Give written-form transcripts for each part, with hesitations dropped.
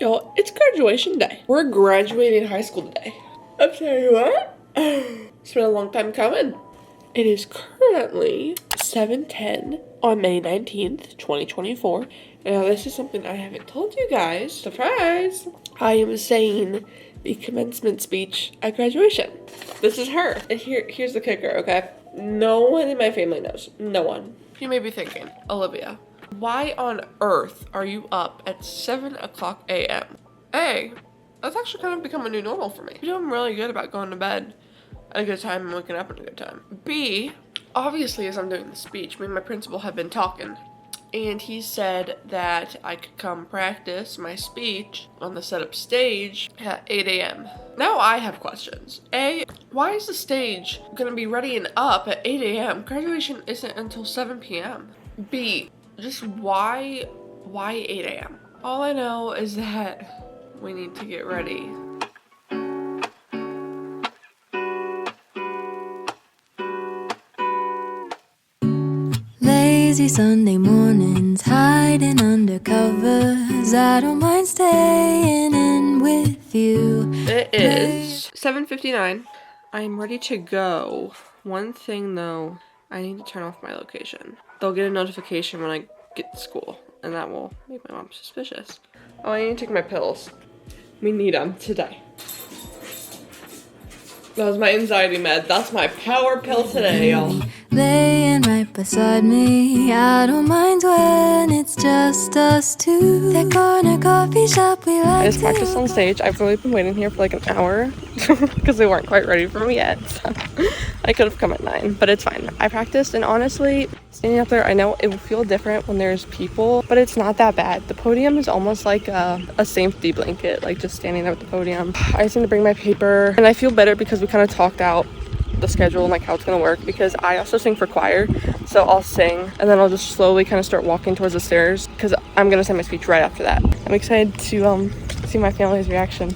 Y'all, it's graduation day. We're graduating high school today. I'm telling you what, it's been a long time coming. It is currently 7:10 on May 19th, 2024. Now this is something I haven't told you guys. Surprise! I am saying the commencement speech at graduation. This is her. And here's the kicker, okay? No one in my family knows. No one. You may be thinking, Olivia, why on earth are you up at 7 o'clock a.m.? A, that's actually kind of become a new normal for me. I'm doing really good about going to bed at a good time and waking up at a good time. B, obviously as I'm doing the speech, me and my principal have been talking. And he said that I could come practice my speech on the setup stage at 8 a.m. Now I have questions. A, why is the stage gonna be ready and up at 8 a.m.? Graduation isn't until 7 p.m. B, just why 8 a.m.? All I know is that we need to get ready. Lazy Sunday mornings, hiding under covers. I don't mind staying in with you. It is 7:59. I'm ready to go. One thing though, I need to turn off my location. They'll get a notification when I get to school, and that will make my mom suspicious. Oh, I need to take my pills. We need them today. That was my anxiety med. That's my power pill today, y'all. Laying right beside me, I don't mind when it's just us two. That corner coffee shop we like. I just practiced on stage. I've really been waiting here for like an hour because they weren't quite ready for me yet. So I could have come at 9, but it's fine. I practiced, and honestly, standing up there, I know it will feel different when there's people, but it's not that bad. The podium is almost like a safety blanket, like just standing there with the podium. I just need to bring my paper, and I feel better because we kind of talked out the schedule and like how it's gonna work, because I also sing for choir, so I'll sing and then I'll just slowly kind of start walking towards the stairs because I'm gonna say my speech right after that. I'm excited to see my family's reaction.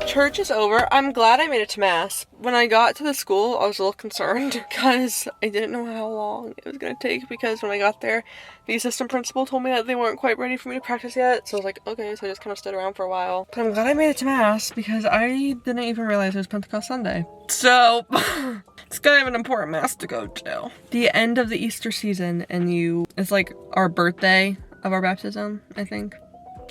Church is over. I'm glad I made it to mass. When I got to the school, I was a little concerned because I didn't know how long it was gonna take, because when I got there, the assistant principal told me that they weren't quite ready for me to practice yet. So I was like, okay, so I just kind of stood around for a while. But I'm glad I made it to mass because I didn't even realize it was Pentecost Sunday. So it's kind of an important mass to go to. The end of the Easter season, and it's like our birthday of our baptism, I think.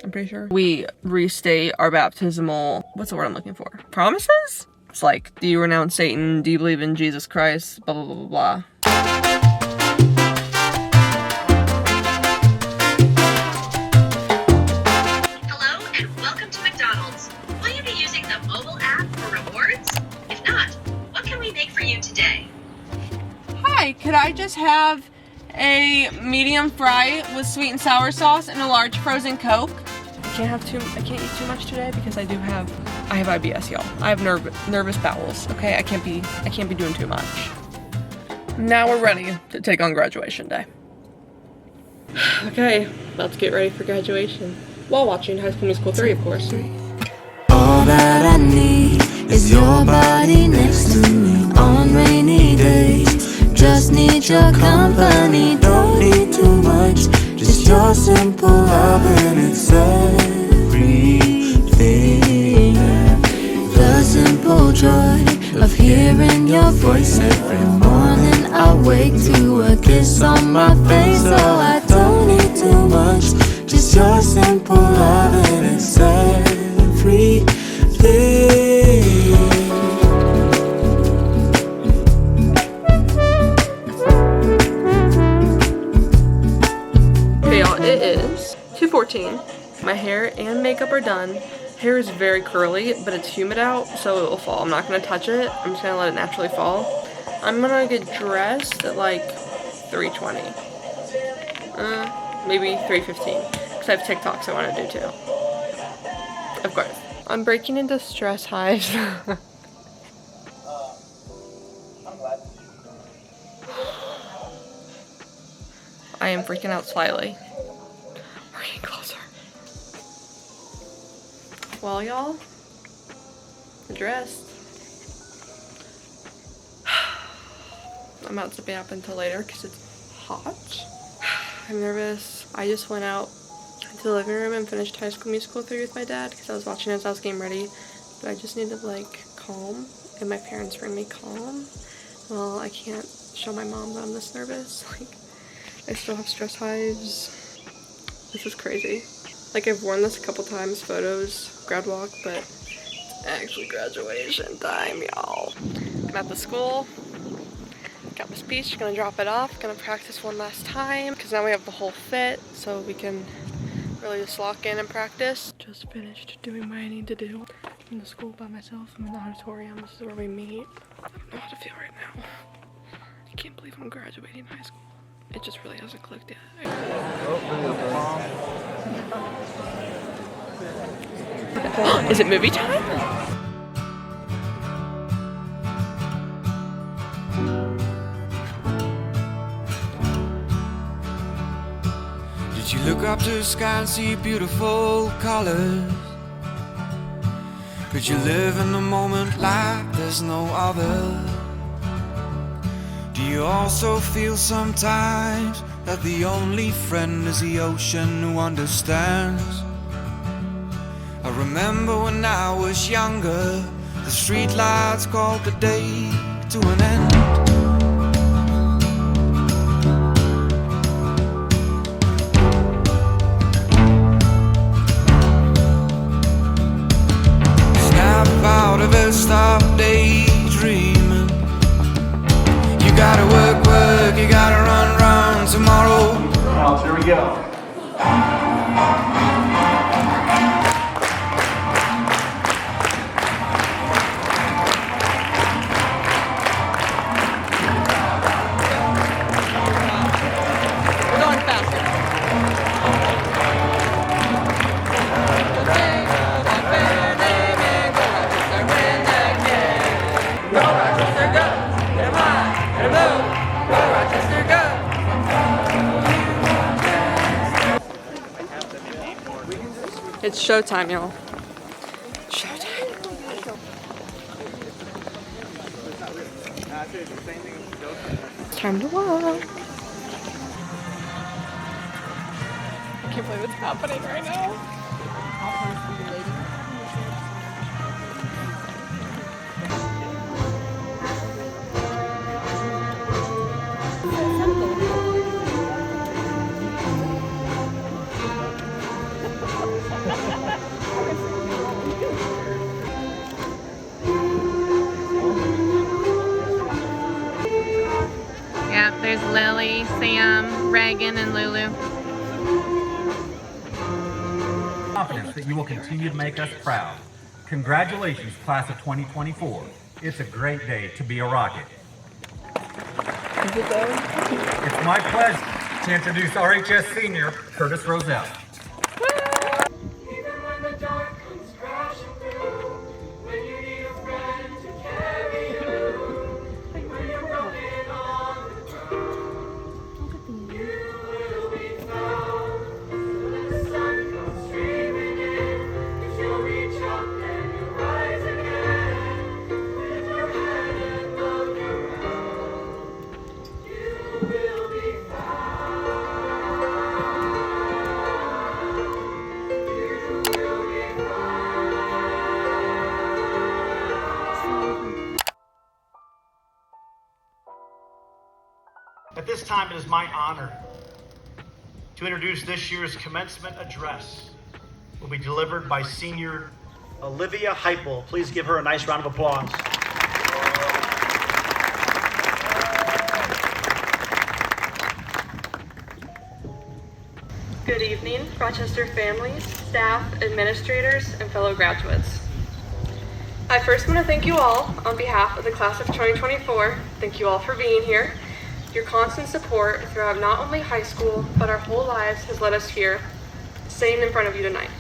I'm pretty sure. We restate our baptismal, what's the word I'm looking for? Promises? It's like, do you renounce Satan? Do you believe in Jesus Christ? Blah, blah, blah, blah, blah. Hello and welcome to McDonald's. Will you be using the mobile app for rewards? If not, what can we make for you today? Hi, could I just have a medium fry with sweet and sour sauce and a large frozen Coke? I can't eat too much today because I have IBS, y'all. I have nervous bowels. Okay, I can't be doing too much. Now we're ready to take on graduation day. Okay, let's get ready for graduation. While watching High School Musical 3, of course. All that I need is your body next to me on rainy days. Just need your company, don't need too much. Just your simple love and it's everything. The simple joy of hearing your voice every morning. I wake to a kiss on my face, so I don't need too much. Just your simple love and it's everything. It is 2:14. My hair and makeup are done. Hair is very curly, but it's humid out, so it will fall. I'm not going to touch it. I'm just going to let it naturally fall. I'm going to get dressed at like 3:20. Maybe 3:15. Because I have TikToks I want to do too. Of course. I'm breaking into stress hives. I am freaking out slightly. We're getting closer. Well, y'all, the dress. I'm not zipping up until later because it's hot. I'm nervous. I just went out to the living room and finished High School Musical 3 with my dad because I was watching it as I was getting ready. But I just needed like calm, and my parents bring me calm. Well, I can't show my mom that I'm this nervous. Like, I still have stress hives. This is crazy. Like, I've worn this a couple times, photos, grad walk, but it's actually graduation time, y'all. I'm at the school. Got my speech, gonna drop it off, gonna practice one last time because now we have the whole fit so we can really just lock in and practice. Just finished doing what I need to do. I'm in the school by myself. I'm in the auditorium. This is where we meet. I don't know how to feel right now. I can't believe I'm graduating high school. It just really hasn't clicked yet. Is it movie time? Did you look up to the sky and see beautiful colors? Could you live in the moment like there's no other? Do you also feel sometimes that the only friend is the ocean who understands? I remember when I was younger, the streetlights called the day to an end. Out of it, stop daydreaming. You gotta work, you gotta run tomorrow. Now, here we go. We're going faster. It's showtime, y'all. Showtime. Time to walk. I can't believe what's happening right now. Yeah, there's Lily, Sam, Reagan, and Lulu. Confidence that you will continue to make us proud. Congratulations, class of 2024. It's a great day to be a Rocket. It's my pleasure to introduce RHS Senior, Curtis Roselle. At this time, it is my honor to introduce this year's commencement address. It will be delivered by Senior Olivia Heupel. Please give her a nice round of applause. Good evening, Rochester families, staff, administrators, and fellow graduates. I first want to thank you all on behalf of the class of 2024. Thank you all for being here. Your constant support throughout not only high school, but our whole lives has led us here, sitting in front of you tonight.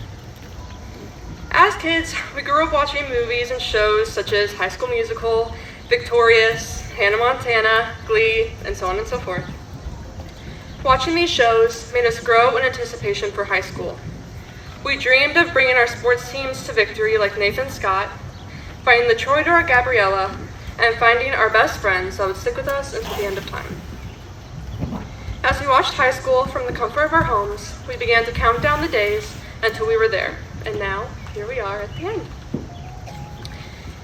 As kids, we grew up watching movies and shows such as High School Musical, Victorious, Hannah Montana, Glee, and so on and so forth. Watching these shows made us grow in anticipation for high school. We dreamed of bringing our sports teams to victory like Nathan Scott, finding the Troy to our Gabriella, and finding our best friends that would stick with us until the end of time. As we watched high school from the comfort of our homes, we began to count down the days until we were there, and now here we are at the end.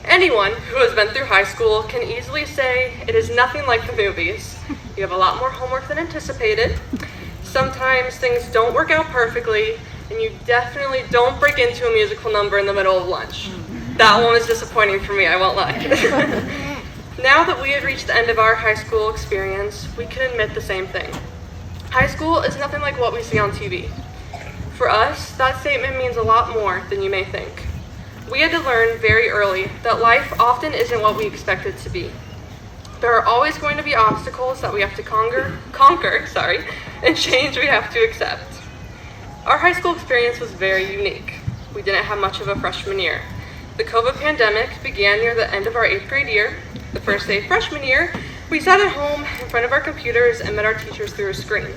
Anyone who has been through high school can easily say it is nothing like the movies. You have a lot more homework than anticipated. Sometimes things don't work out perfectly, and you definitely don't break into a musical number in the middle of lunch. That one was disappointing for me, I won't lie. Now that we had reached the end of our high school experience, we can admit the same thing. High school is nothing like what we see on TV. For us, that statement means a lot more than you may think. We had to learn very early that life often isn't what we expect it to be. There are always going to be obstacles that we have to conquer, and change we have to accept. Our high school experience was very unique. We didn't have much of a freshman year. The COVID pandemic began near the end of our 8th grade year. The first day of freshman year, we sat at home in front of our computers and met our teachers through a screen.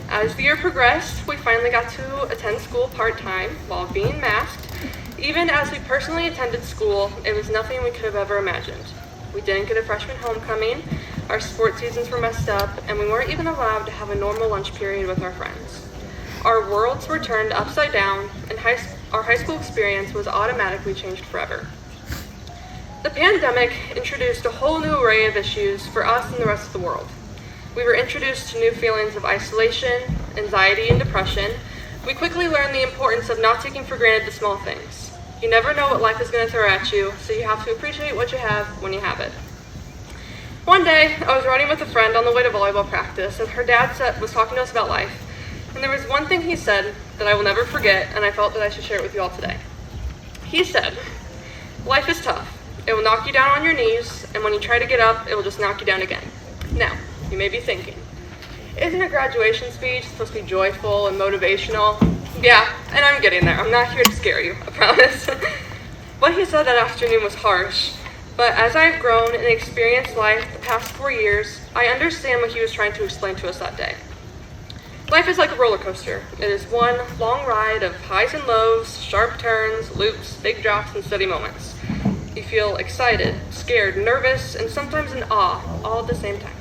As the year progressed, we finally got to attend school part-time while being masked. Even as we personally attended school, it was nothing we could have ever imagined. We didn't get a freshman homecoming, our sports seasons were messed up, and we weren't even allowed to have a normal lunch period with our friends. Our worlds were turned upside down, and our high school experience was automatically changed forever. The pandemic introduced a whole new array of issues for us and the rest of the world. We were introduced to new feelings of isolation, anxiety, and depression. We quickly learned the importance of not taking for granted the small things. You never know what life is going to throw at you, so you have to appreciate what you have when you have it. One day, I was riding with a friend on the way to volleyball practice, and her dad was talking to us about life. And there was one thing he said that I will never forget, and I felt that I should share it with you all today. He said, "Life is tough. It will knock you down on your knees, and when you try to get up, it will just knock you down again." Now, you may be thinking, isn't a graduation speech supposed to be joyful and motivational? Yeah, and I'm getting there. I'm not here to scare you, I promise. What he said that afternoon was harsh, but as I've grown and experienced life the past 4 years, I understand what he was trying to explain to us that day. Life is like a roller coaster. It is one long ride of highs and lows, sharp turns, loops, big drops, and steady moments. You feel excited, scared, nervous, and sometimes in awe, all at the same time.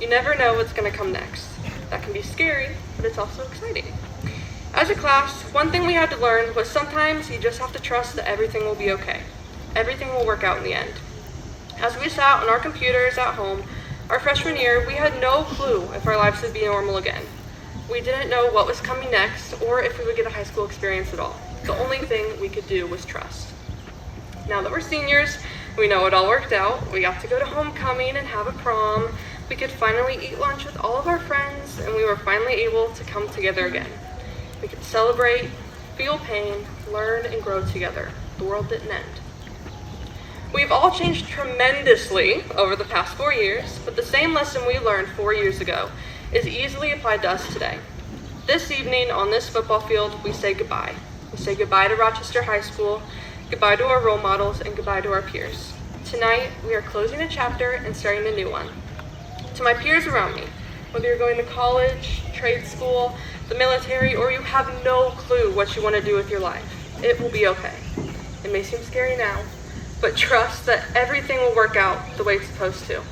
You never know what's going to come next. That can be scary, but it's also exciting. As a class, one thing we had to learn was sometimes you just have to trust that everything will be okay. Everything will work out in the end. As we sat on our computers at home, our freshman year, we had no clue if our lives would be normal again. We didn't know what was coming next or if we would get a high school experience at all. The only thing we could do was trust. Now that we're seniors, we know it all worked out. We got to go to homecoming and have a prom. We could finally eat lunch with all of our friends, and we were finally able to come together again. We could celebrate, feel pain, learn, and grow together. The world didn't end. We've all changed tremendously over the past 4 years, but the same lesson we learned 4 years ago is easily applied to us today. This evening on this football field, we say goodbye. We say goodbye to Rochester High School, goodbye to our role models, and goodbye to our peers. Tonight, we are closing a chapter and starting a new one. To my peers around me, whether you're going to college, trade school, the military, or you have no clue what you want to do with your life, it will be okay. It may seem scary now, but trust that everything will work out the way it's supposed to.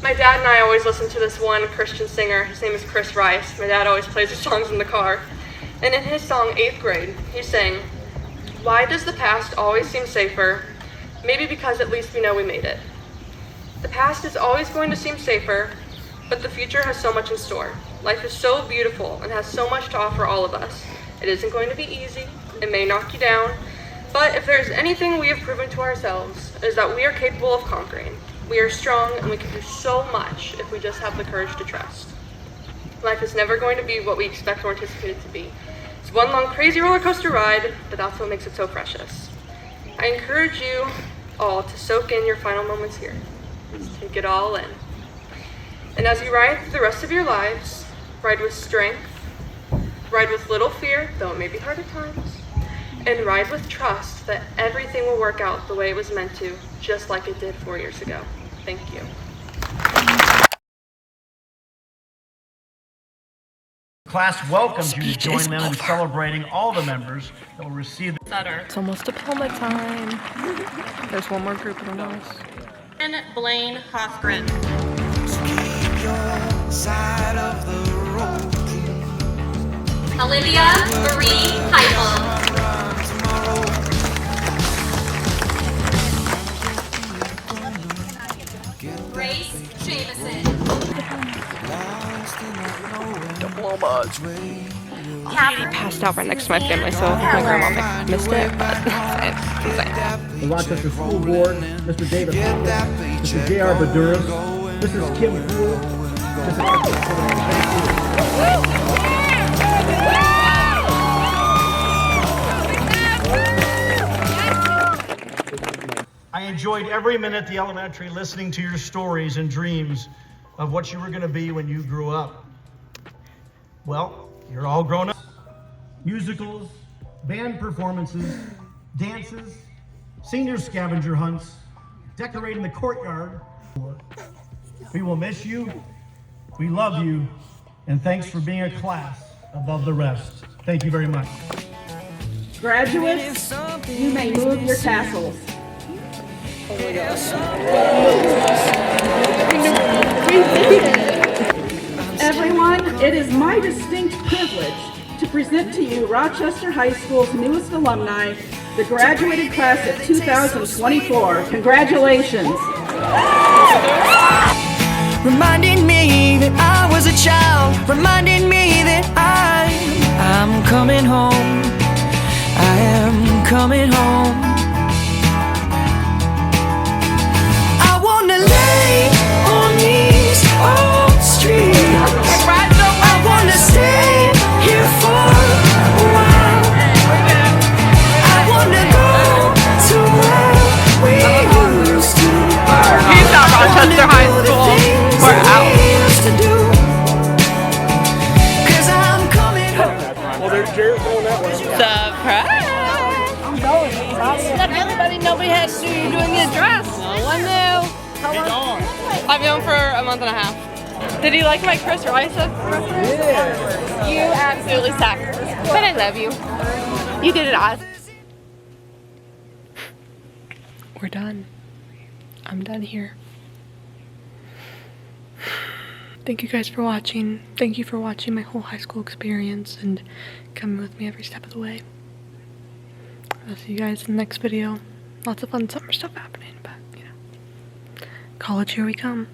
My dad and I always listen to this one Christian singer. His name is Chris Rice. My dad always plays his songs in the car. And in his song, 8th Grade, he sang, "Why does the past always seem safer? Maybe because at least we know we made it." The past is always going to seem safer, but the future has so much in store. Life is so beautiful and has so much to offer all of us. It isn't going to be easy. It may knock you down. But if there's anything we have proven to ourselves, it is that we are capable of conquering. We are strong and we can do so much if we just have the courage to trust. Life is never going to be what we expect or anticipate it to be. It's one long crazy roller coaster ride, but that's what makes it so precious. I encourage you all to soak in your final moments here. Just take it all in. And as you ride through the rest of your lives, ride with strength, ride with little fear, though it may be hard at times, and ride with trust that everything will work out the way it was meant to, just like it did 4 years ago. Thank you. class welcomes you to join them in celebrating all the members that will receive the It's almost diploma time. There's one more group of us. And Blaine Hoffgren. Olivia Marie Heifel. Grace Jameson. He passed out right next to my family, so my grandma missed it, but it's The Rochester School Board, Mr. David Hoffman, Mr. J.R. Baduras, Mrs. Kim Poole, I enjoyed every minute at the elementary listening to your stories and dreams of what you were going to be when you grew up. Well, you're all grown up. Musicals, band performances, dances, senior scavenger hunts, decorating the courtyard. We will miss you, we love you, and thanks for being a class above the rest. Thank you very much. Graduates, you may move your tassels. Everyone, it is my distinct privilege to present to you Rochester High School's newest alumni, the graduated class of 2024. Congratulations. Reminding me that I was a child, reminding me that I'm coming home. I am coming home. I wanna lay on these old streets. I wanna stay here for a while. I wanna go to where we used to. He's at Rochester High School. We're out. Surprise! Let everybody know we had to you doing the address. No one knew. I've known for a month and a half. Did you like my Chris Rice reference? Yeah. You absolutely suck. But I love you. You did it awesome. We're done. I'm done here. Thank you guys for watching. Thank you for watching my whole high school experience and coming with me every step of the way. I'll see you guys in the next video. Lots of fun summer stuff happening, but you know, college, here we come.